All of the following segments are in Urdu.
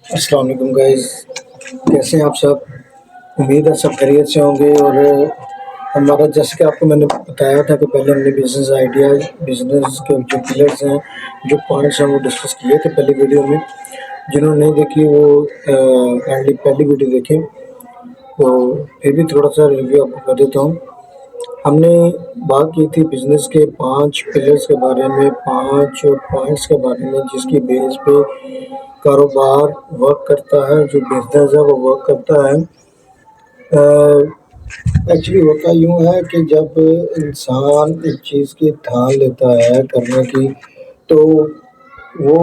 السلام علیکم گائز، کیسے ہیں آپ سب؟ امید ہے سب خیریت سے ہوں گے۔ اور ہمارا جیسے کہ آپ کو میں نے بتایا تھا کہ پہلے ہم نے بزنس آئیڈیا، بزنس کے جو پلرس ہیں، جو پوائنٹس ہیں وہ ڈسکس کیے تھے پہلی ویڈیو میں۔ جنہوں نے نہیں دیکھی وہ پہلی ویڈیو دیکھیں۔ تو پھر بھی تھوڑا سا ریویو آپ کو کر دیتا ہوں۔ ہم نے بات کی تھی بزنس کے 5 پلرس کے بارے میں، 5 پوائنٹس کے بارے میں، جس کی بیس پہ کاروبار ورک کرتا ہے، جو بزنس ہے وہ ورک کرتا ہے۔ ایکچولی ہوتا یوں ہے کہ جب انسان ایک چیز کی ٹھان لیتا ہے کرنے کی، تو وہ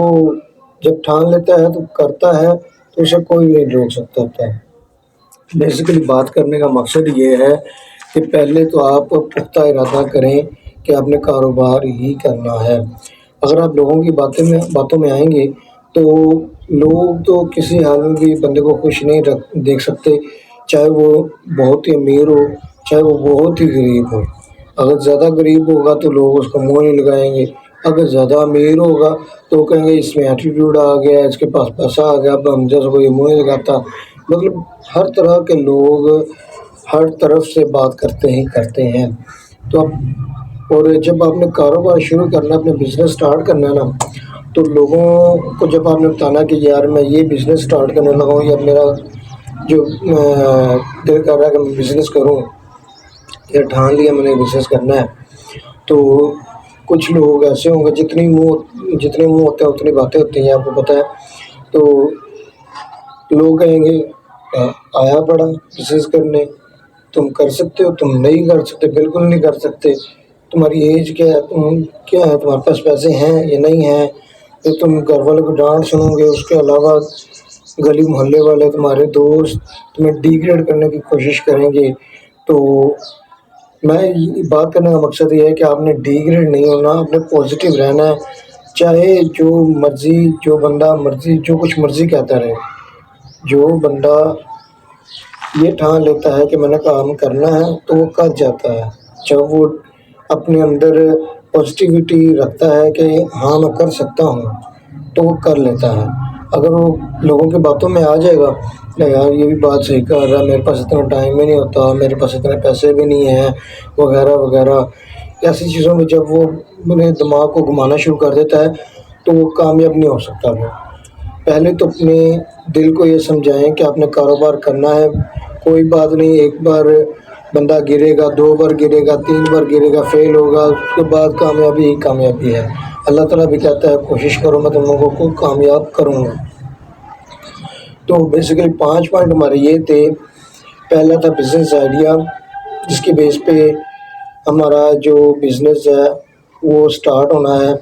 جب ٹھان لیتا ہے تو کرتا ہے، تو اسے کوئی نہیں روک سکتا ہوتا ہے۔ بیسیکلی بات کرنے کا مقصد یہ ہے کہ پہلے تو آپ پختہ ارادہ کریں کہ آپ نے کاروبار ہی کرنا ہے۔ اگر آپ لوگوں کی باتوں میں آئیں گے تو لوگ تو کسی حال میں بھی بندے کو خوش نہیں دیکھ سکتے، چاہے وہ بہت ہی امیر ہو، چاہے وہ بہت ہی غریب ہو۔ اگر زیادہ غریب ہوگا تو لوگ اس کو منہ نہیں لگائیں گے، اگر زیادہ امیر ہوگا تو وہ کہیں گے اس میں ایٹیٹیوڈ آ گیا، اس کے پاس پیسہ آ گیا، اب ہم جیسے کوئی منہ نہیں لگاتا۔ مطلب ہر طرح کے لوگ ہر طرف سے بات کرتے ہیں۔ تو اور جب آپ نے کاروبار شروع کرنا، اپنے بزنس سٹارٹ کرنا ہے نا، تو لوگوں کو جب آپ نے بتانا کہ یار میں یہ بزنس سٹارٹ کرنے لگا ہوں، یا میرا جو دل کر رہا ہے کہ میں بزنس کروں، یا ٹھان لیا میں نے بزنس کرنا ہے، تو کچھ لوگ ایسے ہوں گے جتنے منہ ہوتے ہیں اتنی باتیں ہوتی ہیں، آپ کو پتہ ہے۔ تو لوگ کہیں گے آیا پڑا بزنس کرنے، تم کر سکتے ہو؟ تم نہیں کر سکتے، بالکل نہیں کر سکتے۔ تمہاری ایج کیا ہے؟ کیا ہے تمہارے پاس پیسے ہیں یا نہیں ہیں؟ تو تم گھر والوں کو ڈانٹ سنو گے، اس کے علاوہ گلی محلے والے، تمہارے دوست تمہیں ڈی گریڈ کرنے کی کوشش کریں گے۔ تو میں بات کرنے کا مقصد یہ ہے کہ آپ نے ڈی گریڈ نہیں ہونا، آپ نے پازیٹیو رہنا ہے، چاہے جو بندہ مرضی جو کچھ مرضی کہتا رہے۔ جو بندہ یہ ٹھان لیتا ہے کہ میں نے کام کرنا ہے تو وہ کر جاتا ہے، جب وہ اپنے اندر پازیٹیوٹی رکھتا ہے کہ ہاں میں کر سکتا ہوں، تو وہ کر لیتا ہے۔ اگر وہ لوگوں کی باتوں میں آ جائے گا کہ یار یہ بھی بات صحیح کر رہا ہے، میرے پاس اتنا ٹائم ہی نہیں ہوتا، میرے پاس اتنے پیسے بھی نہیں ہیں، وغیرہ وغیرہ، ایسی چیزوں میں جب وہ اپنے دماغ کو گھمانا شروع کر دیتا ہے تو وہ کامیاب نہیں ہو سکتا۔ وہ پہلے تو اپنے دل کو یہ سمجھائیں کہ آپ نے کاروبار کرنا ہے، کوئی بات نہیں، ایک بار بندہ گرے گا، 2 بار گرے گا، 3 بار گرے گا، فیل ہوگا، اس کے بعد کامیابی ہی کامیابی ہے۔ اللہ تعالیٰ بھی کہتا ہے کوشش کرو میں تم لوگوں کو کامیاب کروں گا۔ تو بیسیکلی 5 پوائنٹ ہمارے یہ تھے۔ پہلا تھا بزنس آئیڈیا، جس کی بیس پہ ہمارا جو بزنس ہے وہ سٹارٹ ہونا ہے۔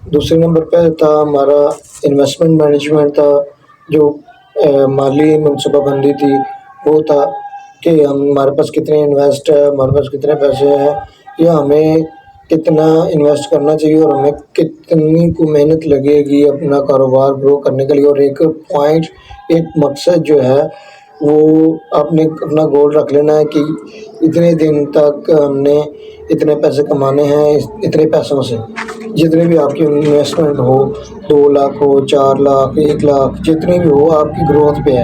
دوسرے نمبر پہ تھا ہمارا انویسٹمنٹ مینجمنٹ تھا، جو مالی منصوبہ بندی تھی، وہ تھا کہ ہمارے پاس کتنے انویسٹ ہے، ہمارے پاس کتنے پیسے ہیں، یا ہمیں کتنا انویسٹ کرنا چاہیے، اور ہمیں کتنی کو محنت لگے گی اپنا کاروبار گرو کرنے کے لیے۔ اور ایک مقصد جو ہے وہ آپ نے اپنا گول رکھ لینا ہے کہ اتنے دن تک ہم نے اتنے پیسے کمانے ہیں، اتنے پیسوں سے جتنے بھی آپ کی انویسٹمنٹ ہو، 2 لاکھ ہو، 4 لاکھ، 1 لاکھ، جتنی بھی ہو، آپ کی گروتھ پہ ہے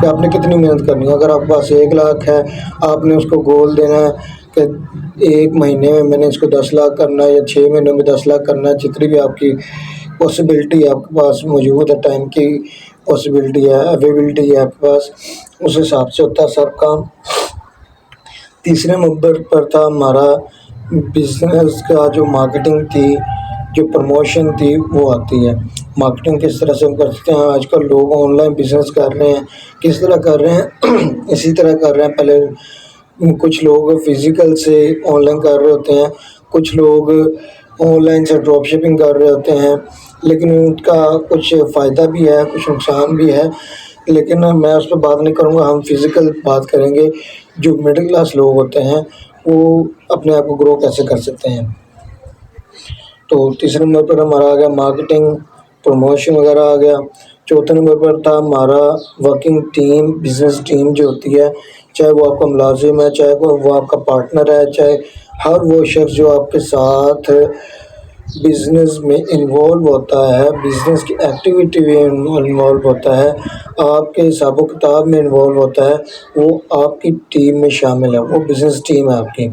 کہ آپ نے کتنی محنت کرنی ہے۔ اگر آپ کے پاس 1 لاکھ ہے، آپ نے اس کو گول دینا ہے کہ 1 مہینے میں نے اس کو 10 لاکھ کرنا ہے، یا 6 مہینوں میں 10 لاکھ کرنا ہے، جتنی بھی آپ کی پاسبلٹی ہے، آپ کے پاس موجود ہے، ٹائم کی پاسبلٹی ہے، اویلیبلٹی ہے آپ کے پاس، اس حساب سے ہوتا ہے سب کام۔ تیسرے نمبر پر تھا ہمارا بزنس کا جو مارکیٹنگ تھی، جو پروموشن تھی، وہ آتی ہے۔ مارکیٹنگ کس طرح سے ہم کر سکتے ہیں؟ آج کل لوگ آن لائن بزنس کر رہے ہیں، کس طرح کر رہے ہیں؟ اسی طرح کر رہے ہیں۔ پہلے کچھ لوگ فزیکل سے آن لائن کر رہے ہوتے ہیں، کچھ لوگ آن لائن سے ڈراپ شپنگ کر رہے ہوتے ہیں، لیکن ان کا کچھ فائدہ بھی ہے، کچھ نقصان بھی ہے، لیکن میں اس پہ بات نہیں کروں گا۔ ہم فزیکل بات کریں گے، جو مڈل کلاس لوگ ہوتے ہیں وہ اپنے آپ کو گرو کیسے کر سکتے ہیں۔ تو تیسرے نمبر پر ہمارا آ گیا مارکیٹنگ، پروموشن وغیرہ آ گیا۔ چوتھے نمبر پر تھا ہمارا ورکنگ ٹیم، بزنس ٹیم جو ہوتی ہے، چاہے وہ آپ کا ملازم ہے، چاہے وہ آپ کا پارٹنر ہے، چاہے ہر وہ شخص جو آپ کے ساتھ بزنس میں انوالو ہوتا ہے، بزنس کی ایکٹیویٹی میں انوالو ہوتا ہے، آپ کے حساب و کتاب میں انوالو ہوتا ہے، وہ آپ کی ٹیم میں شامل ہے، وہ بزنس ٹیم ہے آپ کی۔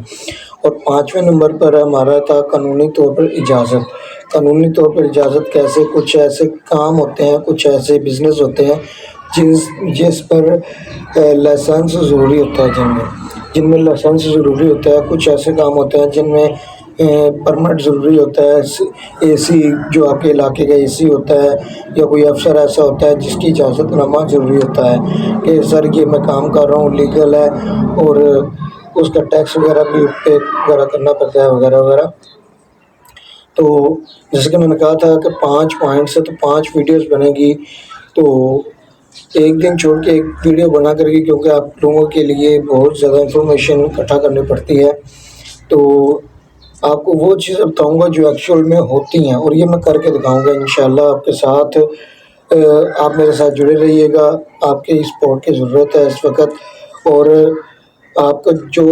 اور 5ویں نمبر پر ہمارا تھا قانونی طور پر اجازت۔ قانونی طور پر اجازت کیسے؟ کچھ ایسے کام ہوتے ہیں، کچھ ایسے بزنس ہوتے ہیں جس پر لائسنس ضروری ہوتا ہے، جن میں لائسنس ضروری ہوتا ہے۔ کچھ ایسے کام ہوتے ہیں جن میں پرمٹ ضروری ہوتا ہے، اے سی جو آپ کے علاقے کا اے سی ہوتا ہے، یا کوئی افسر ایسا ہوتا ہے جس کی اجازت نامہ ضروری ہوتا ہے کہ سر یہ میں کام کر رہا ہوں لیگل ہے، اور اس کا ٹیکس وغیرہ بھی پے وغیرہ کرنا پڑتا ہے وغیرہ وغیرہ۔ تو جیسے کہ میں نے کہا تھا کہ 5 پوائنٹس ہے، تو 5 ویڈیوز بنے گی، تو ایک دن چھوڑ کے ایک ویڈیو بنا کر کے، کیونکہ آپ لوگوں کے لیے بہت زیادہ انفارمیشن اکٹھا کرنی پڑتی ہے، تو آپ کو وہ چیزیں بتاؤں گا جو ایکچوئل میں ہوتی ہیں، اور یہ میں کر کے دکھاؤں گا انشاءاللہ آپ کے ساتھ۔ آپ میرے ساتھ جڑے رہیے گا، آپ کے سپورٹ کی ضرورت ہے اس وقت۔ اور آپ کا جو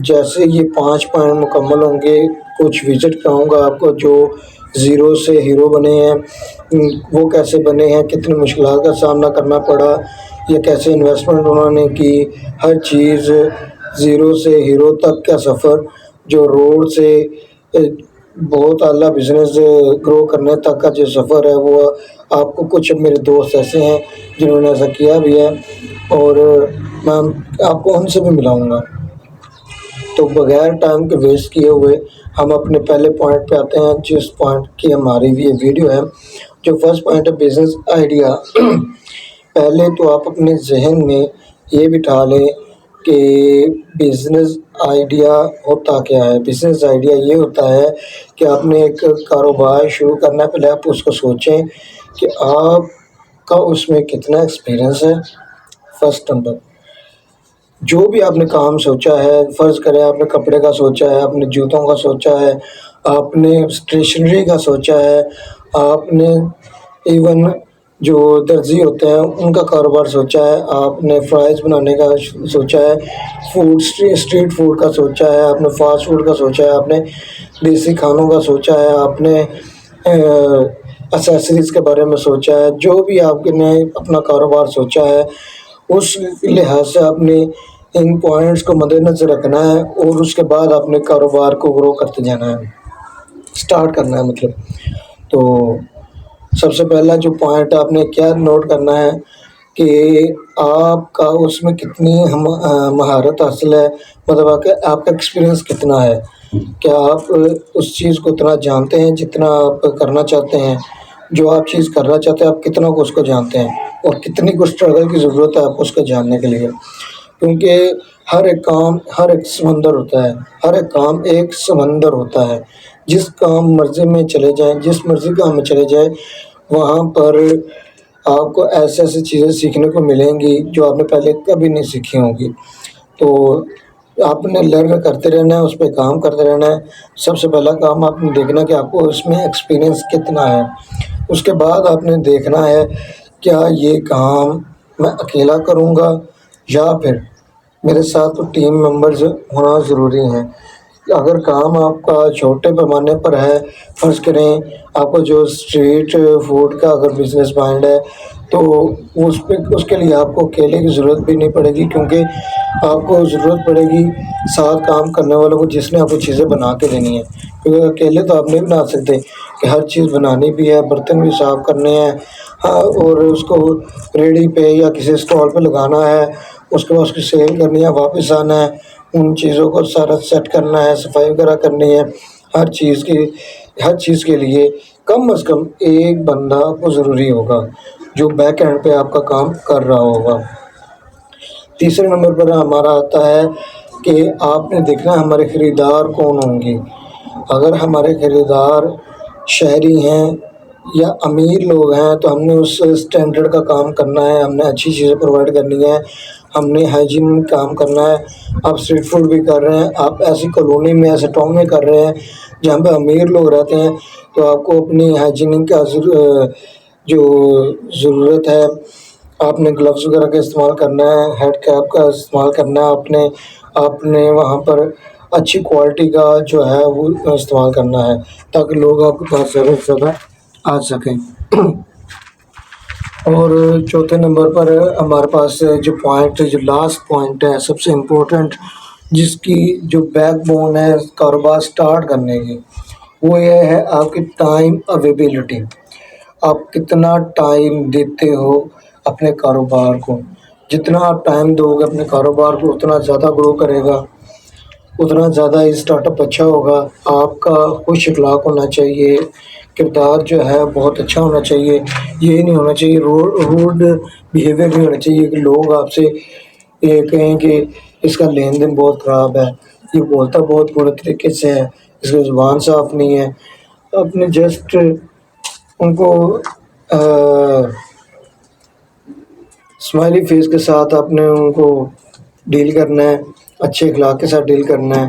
جیسے یہ 5 پوائنٹ مکمل ہوں گے، کچھ وزٹ کراؤں گا آپ کو جو زیرو سے ہیرو بنے ہیں، وہ کیسے بنے ہیں، کتنی مشکلات کا سامنا کرنا پڑا، یا کیسے انویسٹمنٹ انہوں نے کی، ہر چیز زیرو سے ہیرو تک کا سفر، جو روڈ سے بہت اعلیٰ بزنس گرو کرنے تک کا جو سفر ہے، وہ آپ کو کچھ میرے دوست ایسے ہیں جنہوں نے ایسا کیا بھی ہے، اور میں آپ کو ان سے بھی ملاؤں گا۔ تو بغیر ٹائم کے ویسٹ کیے ہوئے ہم اپنے پہلے پوائنٹ پہ آتے ہیں، جس پوائنٹ کی ہماری یہ ویڈیو ہے۔ جو فرسٹ پوائنٹ ہے بزنس آئیڈیا۔ پہلے تو آپ اپنے ذہن میں یہ بٹھا لیں کہ بزنس آئیڈیا ہوتا کیا ہے۔ بزنس آئیڈیا یہ ہوتا ہے کہ آپ نے ایک کاروبار شروع کرنا ہے، پہلے آپ اس کو سوچیں کہ آپ کا اس میں کتنا ایکسپیرئنس ہے۔ فرسٹ نمبر، جو بھی آپ نے کام سوچا ہے، فرض کریں آپ نے کپڑے کا سوچا ہے، آپ نے جوتوں کا سوچا ہے، آپ نے اسٹیشنری کا سوچا ہے، آپ نے ایون جو درزی ہوتے ہیں ان کا کاروبار سوچا ہے، آپ نے فرائز بنانے کا سوچا ہے، اسٹریٹ فوڈ کا سوچا ہے، آپ نے فاسٹ فوڈ کا سوچا ہے، آپ نے دیسی کھانوں کا سوچا ہے، آپ نے اسیسریز کے بارے میں سوچا ہے۔ جو بھی آپ نے اپنا کاروبار سوچا ہے، اس لحاظ سے آپ نے ان پوائنٹس کو مد نظر رکھنا ہے، اور اس کے بعد اپنے کاروبار کو گرو کرتے جانا ہے، سٹارٹ کرنا ہے مطلب۔ تو سب سے پہلا جو پوائنٹ آپ نے کیا نوٹ کرنا ہے کہ آپ کا اس میں کتنی مہارت حاصل ہے، مطلب آپ کا ایکسپیرئنس کتنا ہے، کیا آپ اس چیز کو اتنا جانتے ہیں جتنا آپ کرنا چاہتے ہیں، جو آپ چیز کرنا چاہتے ہیں آپ کتنا کو اس کو جانتے ہیں، اور کتنی کو اسٹرگل کی ضرورت ہے آپ کو اس کو جاننے کے لیے۔ کیونکہ ہر ایک کام ہر ایک سمندر ہوتا ہے، ہر ایک کام ایک سمندر ہوتا ہے۔ جس کام مرضی میں چلے جائیں، جس مرضی کام میں چلے جائیں، وہاں پر آپ کو ایسے ایسی چیزیں سیکھنے کو ملیں گی جو آپ نے پہلے کبھی نہیں سیکھی ہوں گی۔ تو آپ نے لرن کرتے رہنا ہے، اس پہ کام کرتے رہنا ہے۔ سب سے پہلا کام آپ نے دیکھنا کہ آپ کو اس میں ایکسپیرئنس کتنا ہے۔ اس کے بعد آپ نے دیکھنا ہے کیا یہ کام میں اکیلا کروں گا یا پھر میرے ساتھ ٹیم ممبرز ہونا ضروری ہیں۔ اگر کام آپ کا چھوٹے پیمانے پر ہے، فرض کریں آپ کو جو اسٹریٹ فوڈ کا اگر بزنس مائنڈ ہے، تو اس کے لیے آپ کو اکیلے کی ضرورت بھی نہیں پڑے گی، کیونکہ آپ کو ضرورت پڑے گی ساتھ کام کرنے والوں کو جس نے آپ کو چیزیں بنا کے دینی ہیں، کیونکہ اکیلے تو آپ نہیں بنا سکتے، کہ ہر چیز بنانی بھی ہے، برتن بھی صاف کرنے ہیں، اور اس کو ریڈی پہ یا کسی اسٹال پہ لگانا ہے، اس کے بعد اس کی سیل کرنی ہے، واپس آنا ہے، ان چیزوں کو سارا سیٹ کرنا ہے، صفائی وغیرہ کرنی ہے۔ ہر چیز کے لیے کم از کم ایک بندہ آپ کو ضروری ہوگا جو بیک اینڈ پہ آپ کا کام کر رہا ہوگا۔ تیسرے نمبر پر ہمارا آتا ہے کہ آپ نے دیکھنا ہمارے خریدار کون ہوں گے۔ اگر ہمارے خریدار شہری ہیں یا امیر لوگ ہیں تو ہم نے اس اسٹینڈرڈ کا کام کرنا ہے، ہم نے اچھی چیزیں پرووائڈ کرنی ہے، ہم نے ہائیجین کام کرنا ہے۔ آپ اسٹریٹ فوڈ بھی کر رہے ہیں، آپ ایسی کالونی میں ایسے ٹاؤن میں کر رہے ہیں جہاں پہ امیر لوگ رہتے ہیں، تو آپ کو اپنی ہائیجین کا جو ضرورت ہے، آپ نے گلوز وغیرہ کا استعمال کرنا ہے، ہیڈ کیپ کا استعمال کرنا ہے، آپ نے وہاں پر اچھی کوالٹی کا جو ہے وہ استعمال کرنا ہے تاکہ لوگ آپ کے پاس زیادہ سے زیادہ آ سکیں۔ اور چوتھے نمبر پر ہمارے پاس جو پوائنٹ، جو لاسٹ پوائنٹ ہے سب سے امپورٹنٹ، جس کی جو بیک بون ہے کاروبار سٹارٹ کرنے کی، وہ یہ ہے آپ کی ٹائم اویلیبلٹی۔ آپ کتنا ٹائم دیتے ہو اپنے کاروبار کو۔ جتنا آپ ٹائم دو گے اپنے کاروبار کو اتنا زیادہ گرو کرے گا، اتنا زیادہ یہ اسٹارٹ اپ اچھا ہوگا۔ آپ کا خوش اخلاق ہونا چاہیے، کردار جو ہے بہت اچھا ہونا چاہیے، یہ نہیں ہونا چاہیے روڈ بیہیویئر نہیں ہونا چاہیے کہ لوگ آپ سے یہ کہیں کہ اس کا لین دین بہت خراب ہے، یہ بولتا بہت برے طریقے سے ہے، اس کی زبان صاف نہیں ہے۔ اپنے جسٹ ان کو اسمائلی فیس کے ساتھ آپ نے ان کو ڈیل کرنا ہے، اچھے اخلاق کے ساتھ ڈیل کرنا ہے،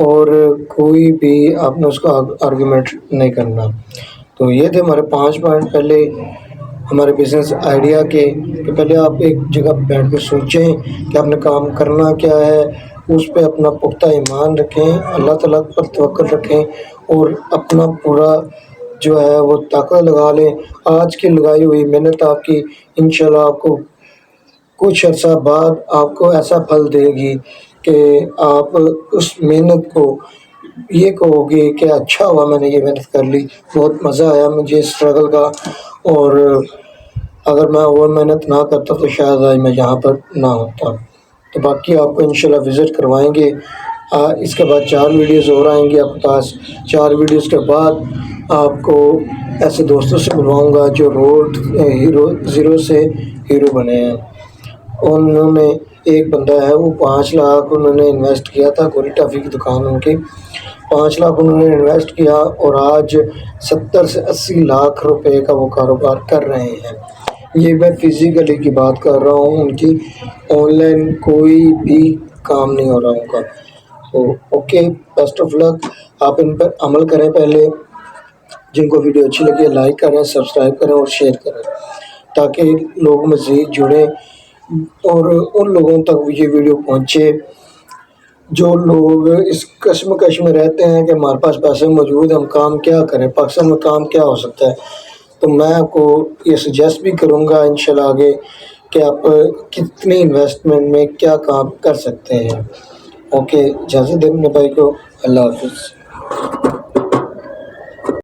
اور کوئی بھی آپ نے اس کا آرگومنٹ نہیں کرنا۔ تو یہ تھے ہمارے 5 پوائنٹ پہلے ہمارے بزنس آئیڈیا کے، کہ پہلے آپ ایک جگہ بیٹھ کے سوچیں کہ آپ نے کام کرنا کیا ہے، اس پہ اپنا پختہ ایمان رکھیں، اللہ تعالیٰ پر توکل رکھیں، اور اپنا پورا جو ہے وہ طاقت لگا لیں۔ آج کی لگائی ہوئی محنت آپ کی انشاءاللہ آپ کو کچھ عرصہ بعد آپ کو ایسا پھل دے گی کہ آپ اس محنت کو یہ کہو گے کہ اچھا ہوا میں نے یہ محنت کر لی، بہت مزہ آیا مجھے اسٹرگل کا، اور اگر میں اور محنت نہ کرتا تو شاید آج میں یہاں پر نہ ہوتا۔ تو باقی آپ کو انشاءاللہ وزٹ کروائیں گے۔ اس کے بعد 4 ویڈیوز اور آئیں گے آپ کے پاس۔ 4 ویڈیوز کے بعد آپ کو ایسے دوستوں سے ملواؤں گا جو روڈ زیرو سے ہیرو بنے ہیں۔ انہوں نے ایک بندہ ہے وہ 5 لاکھ انہوں نے انویسٹ کیا تھا، گوری ٹافی کی دکان ان کی، 5 لاکھ انہوں نے انویسٹ کیا اور آج 70 سے 80 لاکھ روپے کا وہ کاروبار کر رہے ہیں۔ یہ میں فزیکلی کی بات کر رہا ہوں، ان کی آن لائن کوئی بھی کام نہیں ہو رہا ان کا۔ تو اوکے، بیسٹ آف لک۔ آپ ان پر عمل کریں پہلے، جن کو ویڈیو اچھی لگی ہے لائک کریں، سبسکرائب کریں اور شیئر کریں تاکہ لوگ مزید جڑیں اور ان لوگوں تک یہ ویڈیو پہنچے جو لوگ اس کشمکش میں رہتے ہیں کہ ہمارے پاس پیسے موجود ہیں، ہم کام کیا کریں، پاکستان میں کام کیا ہو سکتا ہے۔ تو میں آپ کو یہ سجیسٹ بھی کروں گا انشاءاللہ آگے کہ آپ کتنی انویسٹمنٹ میں کیا کام کر سکتے ہیں۔ اوکے، اجازت دیں اپنے بھائی کو، اللہ حافظ۔